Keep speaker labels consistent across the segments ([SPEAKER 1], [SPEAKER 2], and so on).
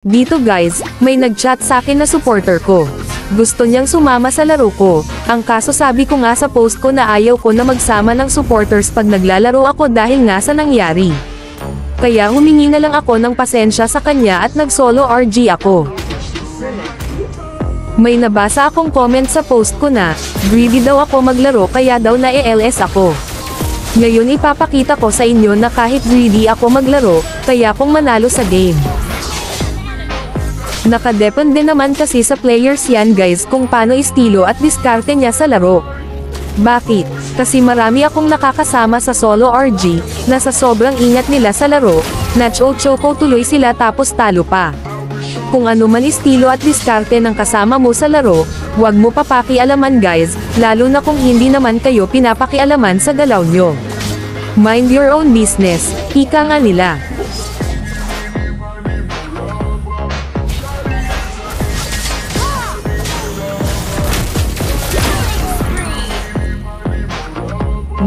[SPEAKER 1] Dito guys, may nag-chat sa akin na supporter ko. Gusto niyang sumama sa laro ko. Ang kaso sabi ko nga sa post ko na ayaw ko na magsama ng supporters pag naglalaro ako dahil nga sa nangyari. Kaya humingi na lang ako ng pasensya sa kanya at nag-solo RG ako. May nabasa akong comment sa post ko na, greedy daw ako maglaro kaya daw na-ELS ako. Ngayon ipapakita ko sa inyo na kahit greedy ako maglaro, kaya kung manalo sa game. Nakadepende naman kasi sa players yan guys kung paano estilo at diskarte niya sa laro. Bakit? Kasi marami akong nakakasama sa solo RG, na sa sobrang ingat nila sa laro, na-choco tuloy sila tapos talo pa. Kung ano man estilo at diskarte ng kasama mo sa laro, huwag mo papakialaman guys, lalo na kung hindi naman kayo pinapakialaman sa galaw nyo. Mind your own business, ika nga nila.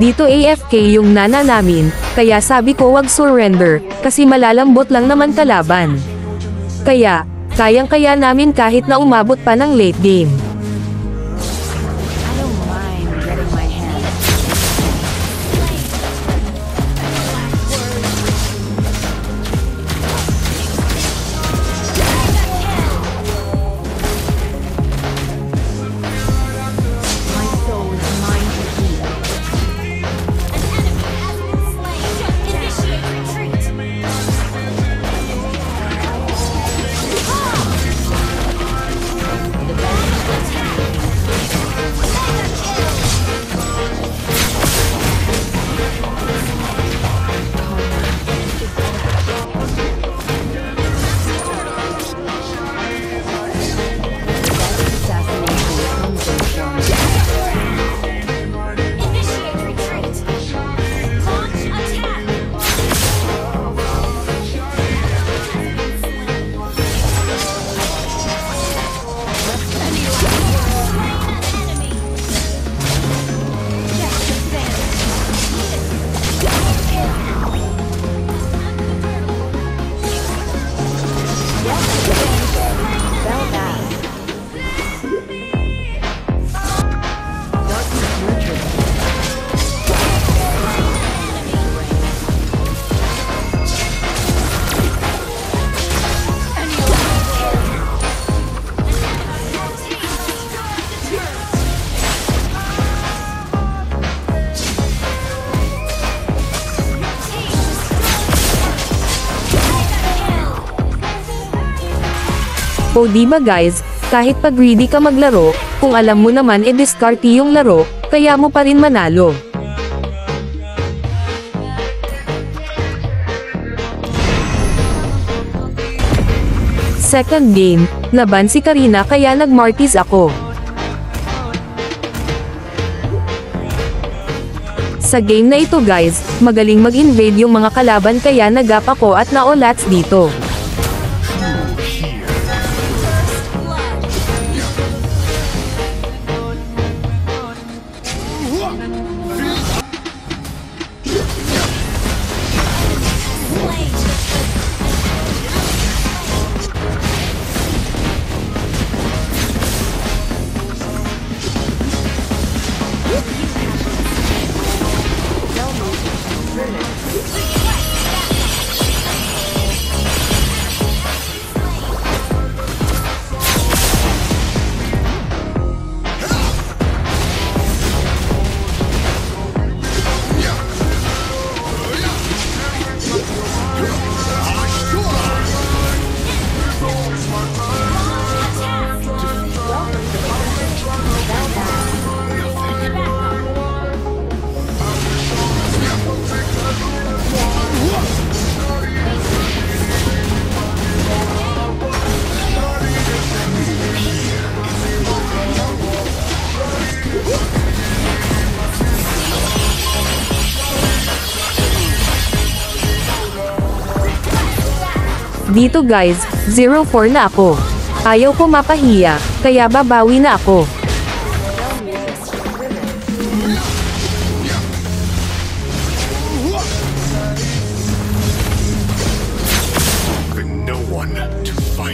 [SPEAKER 1] Dito AFK yung nana namin, kaya sabi ko wag surrender, kasi malalambot lang naman kalaban. Kaya, kayang-kaya namin kahit na umabot pa ng late game. O diba guys, kahit pag greedy ka maglaro, kung alam mo naman diskarte yung laro, kaya mo pa rin manalo. Second game, laban si Karina kaya nag-Martis ako. Sa game na ito guys, magaling mag-invade yung mga kalaban kaya nag-up ako at na-olats dito. Dito guys, 0-4 na ako. Ayaw ko mapahiya, kaya babawi na ako.
[SPEAKER 2] No one to fight.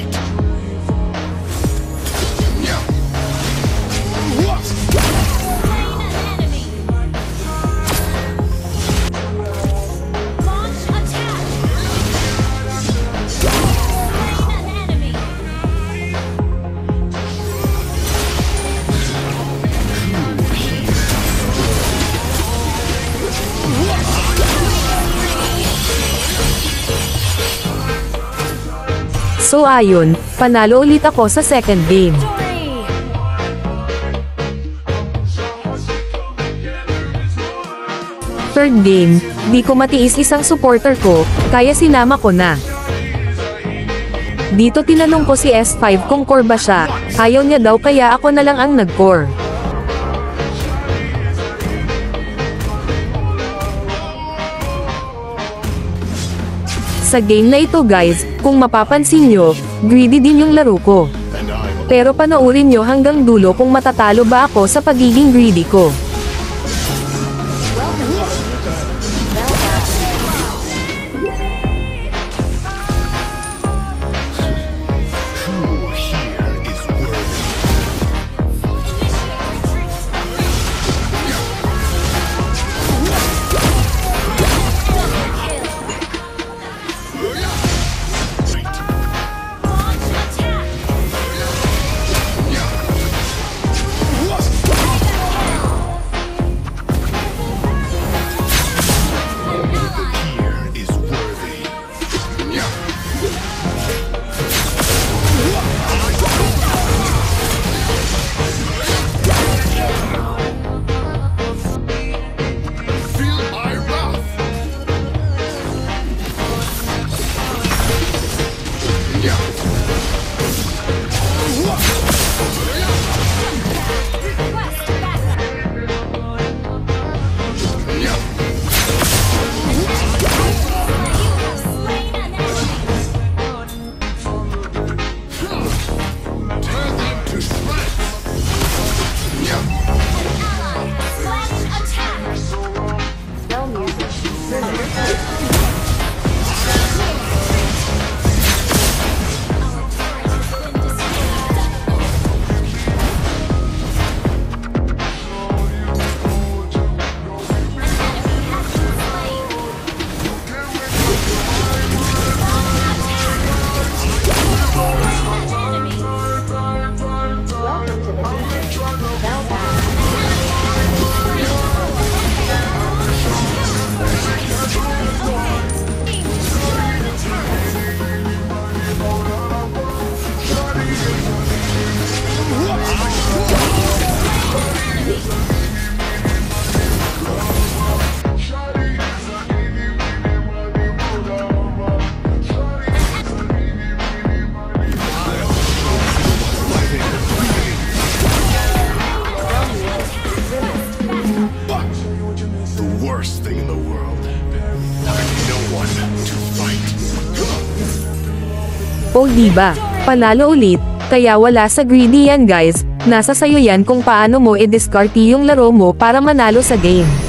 [SPEAKER 1] So ayun, panalo ulit ako sa second game. Third game, di ko matiis isang supporter ko, kaya sinama ko na. Dito tinanong ko si S5 kung core ba siya, ayaw niya daw kaya ako na lang ang nag-core. Sa game na ito guys, kung mapapansin nyo, greedy din yung laro ko. Pero panoorin nyo hanggang dulo kung matatalo ba ako sa pagiging greedy ko.
[SPEAKER 2] Worst thing in the world. Having no one to fight.
[SPEAKER 1] O diba, panalo ulit, kaya wala sa greedy yan guys, nasa sayo yan kung paano mo i-discard yung laro mo para manalo sa game.